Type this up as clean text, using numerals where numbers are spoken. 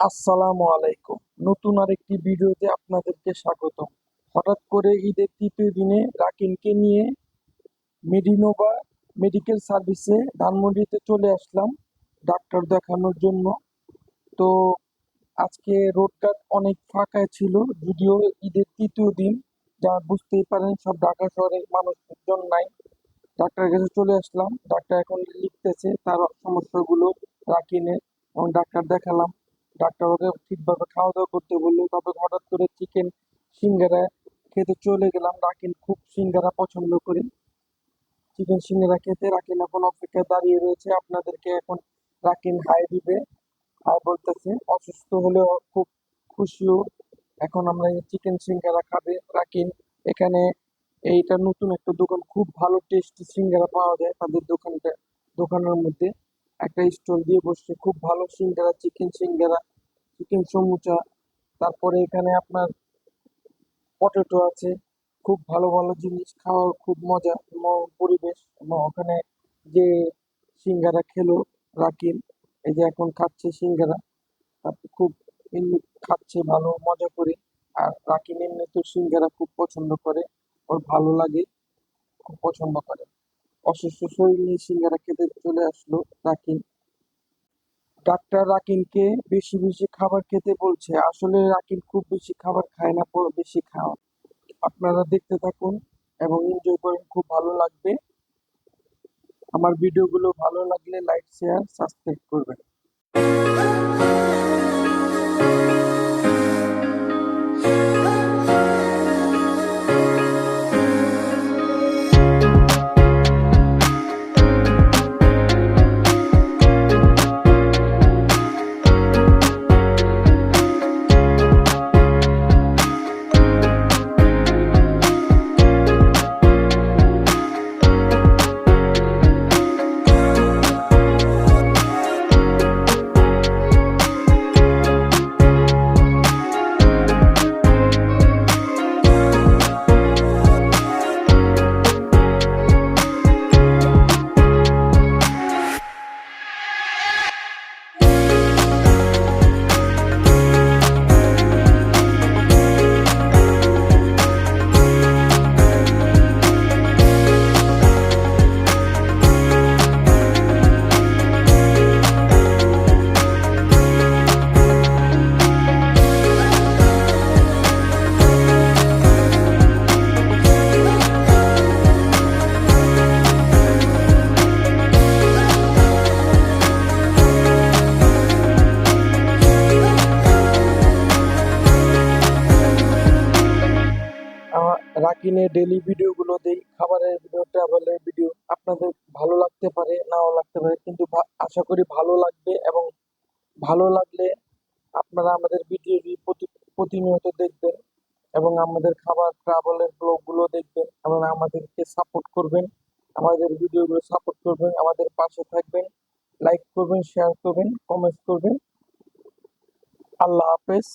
আসসালামু আলাইকুম। নতুন আরেকটি ভিডিওতে আপনাদেরকে স্বাগতম। হঠাৎ করে ঈদের তৃতীয় দিনে রাকিনকে নিয়ে মেডিনোভা মেডিকেল সার্ভিসে ধানমন্ডিতে চলে আসলাম ডাক্তার দেখানোর জন্য। তো আজকে রোডটা অনেক ফাঁকা ছিল, যদিও ঈদের তৃতীয় দিন, যা বুঝতেই পারেন সব ঢাকা শহরের মানুষজন নাই। ডাক্তারের কাছে চলে আসলাম, ডাক্তার এখন লিখতেছে তার সমস্যাগুলো রাকিনের, এবং ডাক্তার দেখালাম। ডাক্তার ওকে ঠিকভাবে খাওয়া দাওয়া করতে বললো। তারপর হঠাৎ করে চিকেন সিঙ্গারা খেতে চলে গেলাম। রাকিন খুব সিঙ্গারা পছন্দ করে। চিকেন সিঙ্গারা খেতে রাকিন এখন অপেক্ষায় দাঁড়িয়ে রয়েছে। আপনাদেরকে এখন রাকিন হাই দিবে, হাই বলতেছে। অসুস্থ হলেও খুব খুশিও। এখন আমরা চিকেন সিঙ্গারা খাবে রাকিন। এখানে এইটা নতুন একটা দোকান, খুব ভালো টেস্টি সিঙ্গারা পাওয়া যায় তাদের দোকানের মধ্যে। একটা স্টল দিয়ে বসছে, খুব ভালো সিঙ্গারা, চিকেন সিঙ্গারা, চিকেন সমুচা। তারপরে এখানে আপনার পটেটো আছে। খুব ভালো ভালো জিনিস, খাওয়ার খুব মজা পরিবেশ। এবং ওখানে যে সিঙ্গারা খেলো রাকিন, এই যে এখন খাচ্ছে সিঙ্গারা, তারপর খুব এমনি খাচ্ছে ভালো মজা করে। আর রাকিন এমনি তো সিঙ্গারা খুব পছন্দ করে, ওর ভালো লাগে, খুব পছন্দ করে। অসুস্থ শরীর নিয়ে সিঙ্গারা খেতে চলে আসলো রাকিন। ডাক্তার রাকিনকে বেশি বেশি খাবার খেতে বলছে। আসলে রাকিন খুব বেশি খাবার খায় না, বেশি খাওয়া। আপনারা দেখতে থাকুন এবং এনজয় করেন, খুব ভালো লাগবে। আমার ভিডিওগুলো ভালো লাগলে লাইক, শেয়ার, সাবস্ক্রাইব করবেন। রাকিনের ডেইলি ভিডিওগুলো দেই, খাবারের ভিডিও, ট্রাভেলের ভিডিও। আপনাদের ভালো লাগতে পারে, নাও লাগতে পারে, কিন্তু আশা করি ভালো লাগবে। এবং ভালো লাগলে আপনারা আমাদের ভিডিও প্রতিনিয়ত দেখবেন এবং আমাদের খাবার ট্রাভেলের ব্লগগুলো দেখবেন এবং আমাদেরকে সাপোর্ট করবেন। আমাদের ভিডিওগুলো সাপোর্ট করবেন, আমাদের পাশে থাকবেন, লাইক করবেন, শেয়ার করবেন, কমেন্ট করবেন। আল্লাহ হাফেজ।